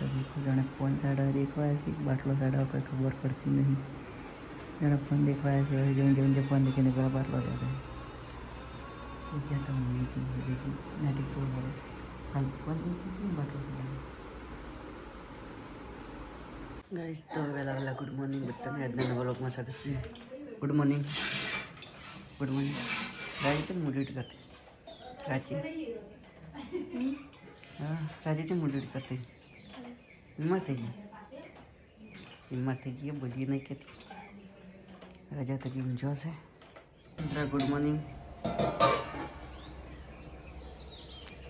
તો देखो जाने फोन साड़ा देखवाया છે બાટલો સાડા કોઈ ખબર પડતી નહીં જાણે ફોન દેખવાયા છે હવે જેમ ફોન દેખીને પેલા બાટલો દેખાય क्या तो मम्मी जी देखी नाटक छोड़ रहे हाल फोन देखी बाटलो साड़ा गाइस तो वेला वेला गुड मॉर्निंग बत्ता ने આજના નવા વ્લોગમાં સ્વાગત છે ગુડ મોર્નિંગ રાજી છે મૂડ કરતી રાજી हाँ राजी से मूड करते हिम्मत થઈ ગઈ બોલીએ નહીં કહેતી રાજા તો જીવન જોશે ગુડ મોર્નિંગ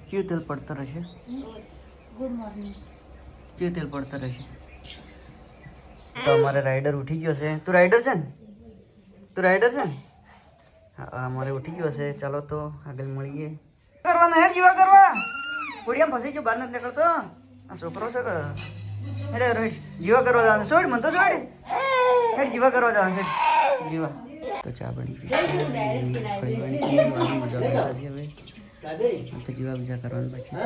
क्यों तेल पड़ता रहे गुड मॉर्निंग क्यों तेल पड़ता रहे तो हमारे राइडर उठी गयो છે તું રાइडर છે ને હા અમારે ઉઠી ગયો છે ચાલો તો આગળ મળીએ કરવાના હે જીવા કરવા કુડિયામાં ફસી ગયો બહાર નથી નીકળતો આ છોકરો છે કે અરે રોહિત જીવા કરવા જવાનું છોડ મને તો છોડ હેડ જીવા કરવા જવાનું છે જીવા તો ચા બની ગઈ તો જીવા બીજા કરવાનું પછી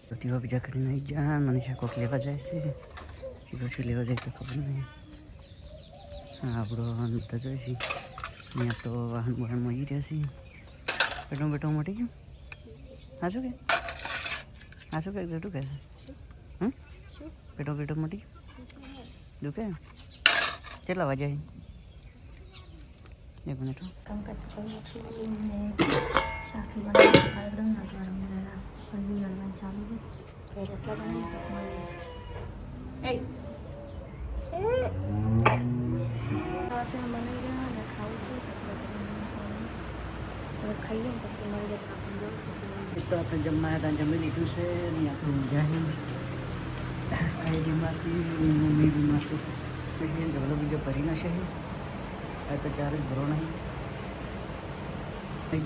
તો જીવા બીજા કરીને આવી જા મનીષા કોક લેવા જાય છે જીવા શું લેવા જાય તો ખબર નહીં હા આપણો બધા જોઈશે અહીંયા તો વાહન વાહન મળી રહેશે બેઠો મટી ગયું હા શું કે જટું કહે હમ બેઠો મટી ગયું દુખે કેટલા વાગ્યા એક મિનિટ કામકાજ તો કરું છું ને શાકી બનાવી સાઈડ નાખવાનું મેળા હળવી હળવાનું ચાલુ છે રોટલા બનાવી પછી મળીએ બનાવી રહ્યા અને ખાવું છું ચકલા બનાવવાનું સોનું હવે ખાઈએ ને પછી મળીએ ખાવાનું જવું પછી તો આપણે જમવા હતા જમી લીધું છે ને આપણું જાહેર આઈડીમાંથી મમ્મી બીમાંથી પછી ઢોલો બીજો ભરી નાખે આ તો ચાર જ ભરો નહીં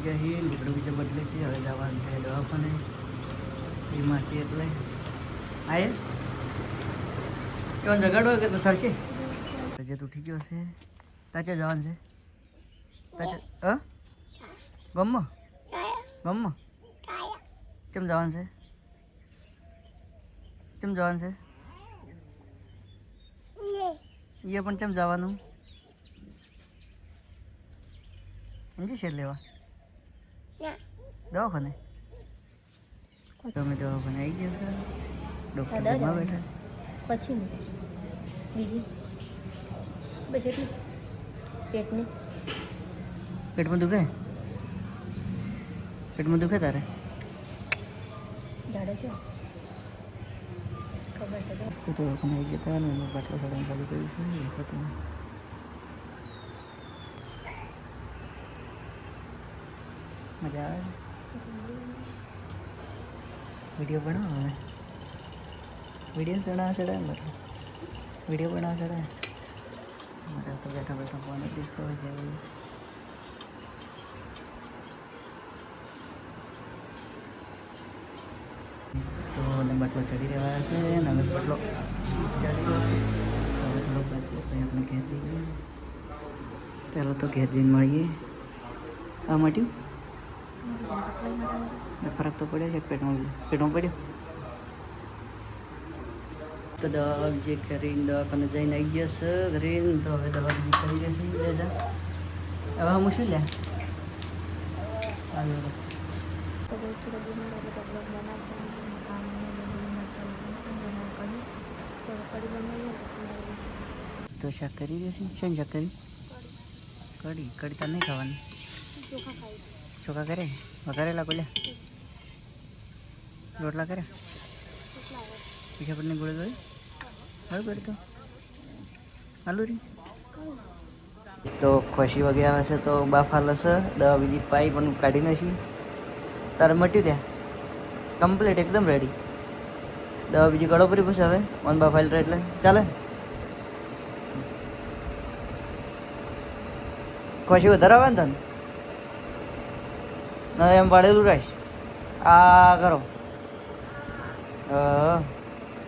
જાહેર ઢોલો બીજો બદલે છે હવે જવાનું છે દવાખાને બીમાસી એટલે આયે કેવું જગાડો કે તો સરશે તજે ઉઠી ગયો છે તાચે જવાનું છે તાચે ગમમાં કેમ જવાનું છે એ પણ કેમ જવાનું ઇન્જેક્શન લેવા દવાખાને તમે દવાખાને આવી ગયા છે ડૉક્ટર ઘરમાં બેઠા છે પછી બીજી બસ એટલી પેટમાં દુખે તારે ઝાડે છે ખબર છે તો દવાખાને આવી જતા અને બાટલો સાડવાનું ચાલુ કર્યું છે દેખો તમે મજા આવે વિડીયો બનાવો હવે વિડીયો ચડાવે મતલબ વિડીયો બનાવવા ચડાવે મારે તો બેઠા ફોન દીખતો હોય છે તો બાટલો ચડી રહ્યા છે અને હવે બાટલો ચડી ગયો હવે થોડો પાછો આપણે ઘેર જઈએ ચાલો તો ઘેર જઈને મળીએ આ મટ્યું ફરક તો પડ્યો છે પેટમાં પડ્યો તો દવા બીજી કરીને દવાખાને જઈને આવી ગયા છે ઘરે તો હવે દવા બીજી કરી રહેશે લેજા હવે હું શું લ્યા તો બહુ થોડા બીમાર એટલે તો બ્લોગ બનાવતા કામ મરચાં બનાવ કરી તો કઢી બનાવીએ પછી તો શાક કરી દેશે શું શાક કરી કઢી તો નહીં ખાવાની ચોખા ખાઈ ચોખા કરે વઘારેલા કોલ્યા રોટલા કરે પીછા પડને ગોળે ગોળે હવે કરી તો આલુ રી તો ખુશી વગેરે આવે છે તો બાફા લશે દવા બીજી પાઈ પણ કાઢી નાખી તારે મટ્યું ત્યાં કમ્પ્લીટ એકદમ રેડી દવા બીજી ગળો પડી પછી હવે ઓન બાફાયેલ રહે એટલે ચાલે ખુશી વધારે આવે ને તને એમ પાડેલું રાખ આ કરો